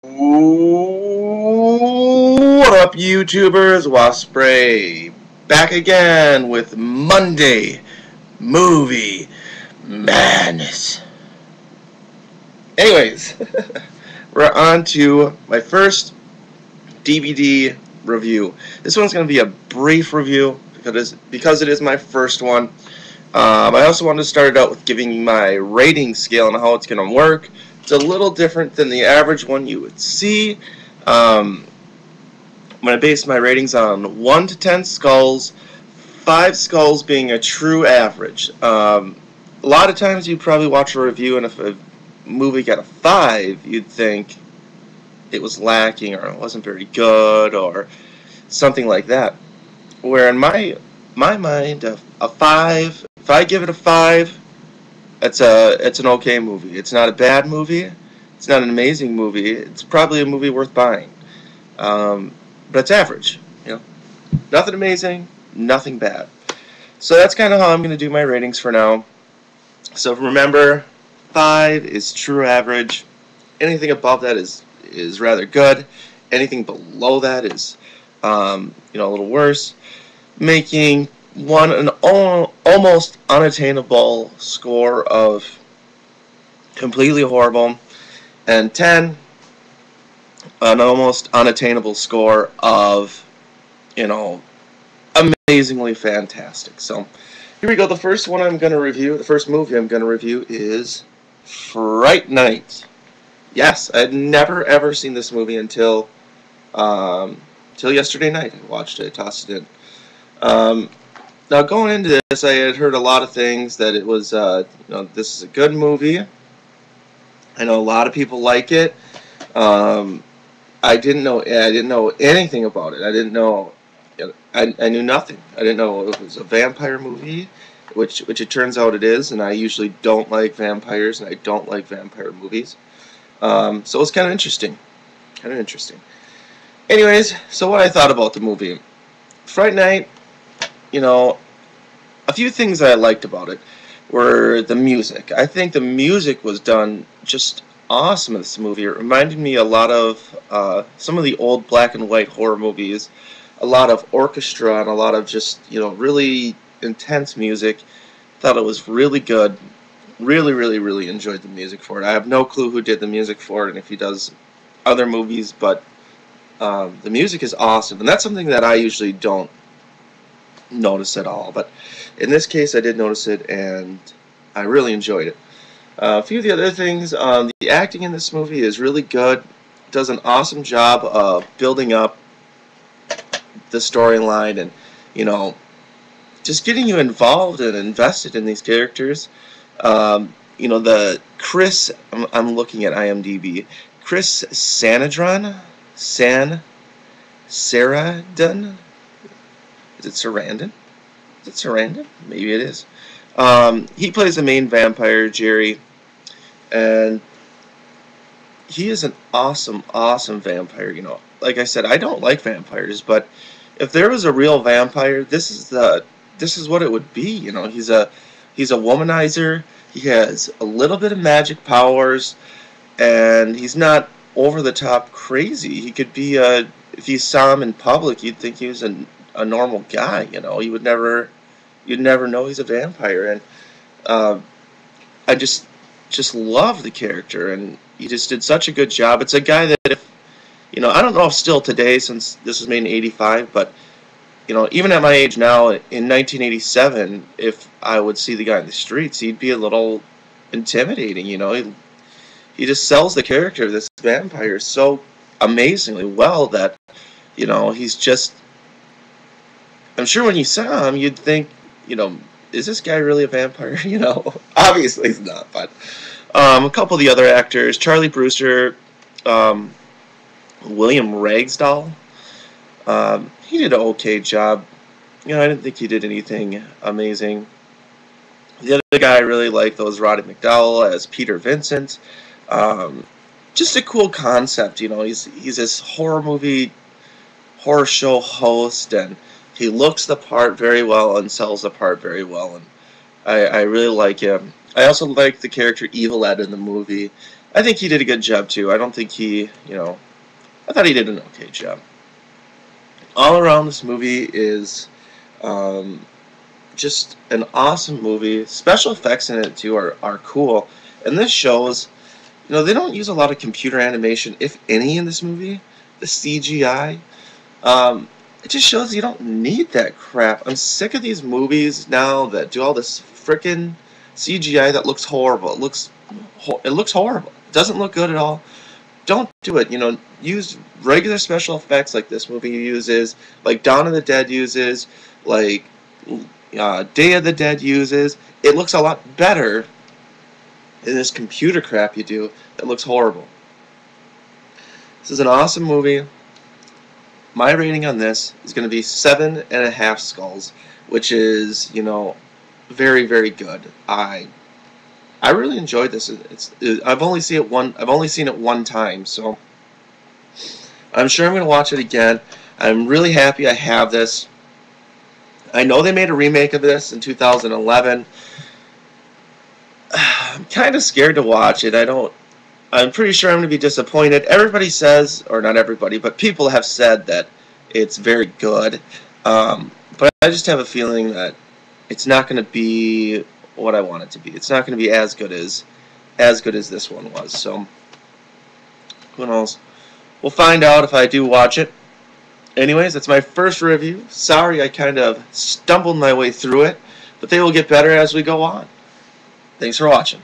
What up, YouTubers? Waspray back again with Monday Movie Madness. Anyways, we're on to my first DVD review. This one's going to be a brief review because it is my first one. I also wanted to start it out with giving you my rating scale and how it's going to work. It's a little different than the average one you would see. I'm going to base my ratings on 1 to 10 skulls, 5 skulls being a true average. A lot of times you'd probably watch a review, and if a movie got a 5, you'd think it was lacking or it wasn't very good or something like that. Where in my mind, a 5, if I give it a 5, it's an okay movie. It's not a bad movie. It's not an amazing movie. It's probably a movie worth buying. But it's average. Nothing amazing, nothing bad. So that's kind of how I'm going to do my ratings for now. So remember, 5 is true average. Anything above that is rather good. Anything below that is a little worse, making 1 an almost unattainable score of completely horrible, and 10 an almost unattainable score of amazingly fantastic. So here we go. The first one I'm going to review, the first movie I'm going to review is Fright Night. Yes, I had never ever seen this movie until yesterday night. I watched it, tossed it in. Now, going into this, I had heard a lot of things that it was, this is a good movie. I know a lot of people like it. I didn't know anything about it. I didn't know. I knew nothing. I didn't know it was a vampire movie, which it turns out it is. And I usually don't like vampires, and I don't like vampire movies. So it was kind of interesting. Anyways, so what I thought about the movie, Fright Night. A few things I liked about it were the music. I think the music was done just awesome in this movie. It reminded me a lot of some of the old black and white horror movies, a lot of orchestra and a lot of just, really intense music. Thought it was really good. Really enjoyed the music for it. I have no clue who did the music for it and if he does other movies, but the music is awesome. And that's something that I usually don't notice at all, but in this case I did notice it, and I really enjoyed it. A few of the other things, the acting in this movie is really good. It does an awesome job of building up the storyline and just getting you involved and invested in these characters. The Chris, I'm looking at IMDb, Chris Sarandon. Is it Sarandon? Maybe it is. He plays the main vampire, Jerry, and he is an awesome vampire. Like I said, I don't like vampires, but if there was a real vampire, this is what it would be. He's a womanizer. He has a little bit of magic powers, and he's not over the top crazy. He could be if you saw him in public, you'd think he was a normal guy. You'd never know he's a vampire, and I just love the character, and he just did such a good job. It's a guy that if I don't know if still today, since this was made in '85, but even at my age now, in 1987, if I would see the guy in the streets, he'd be a little intimidating. He just sells the character of this vampire so amazingly well that he's just. I'm sure when you saw him, you'd think, is this guy really a vampire? Obviously he's not. But a couple of the other actors, Charlie Brewster, William Ragsdale, he did an okay job. I didn't think he did anything amazing. The other guy I really liked was Roddy McDowall as Peter Vincent. Just a cool concept. He's this horror show host, and he looks the part very well and sells the part very well, and I really like him. I also like the character Evil Ed in the movie. I think he did a good job too. I don't think he, I thought he did an okay job. All around, this movie is just an awesome movie. Special effects in it too are cool, and this shows, they don't use a lot of computer animation, if any, in this movie. The CGI, it just shows you don't need that crap. I'm sick of these movies now that do all this frickin' CGI that looks horrible. It looks horrible. It doesn't look good at all. Don't do it. Use regular special effects like this movie uses, like Dawn of the Dead uses, like Day of the Dead uses. It looks a lot better than this computer crap you do that looks horrible. This is an awesome movie. My rating on this is going to be 7.5 skulls, which is, very, very good. I really enjoyed this. I've only seen it one time, so I'm sure I'm going to watch it again. I'm really happy I have this. I know they made a remake of this in 2011. I'm kind of scared to watch it. I'm pretty sure I'm going to be disappointed. Everybody says, or not everybody, but people have said that it's very good. But I just have a feeling that it's not going to be what I want it to be. It's not going to be as good as this one was. So who knows? We'll find out if I do watch it. Anyways, that's my first review. Sorry I kind of stumbled my way through it, but they will get better as we go on. Thanks for watching.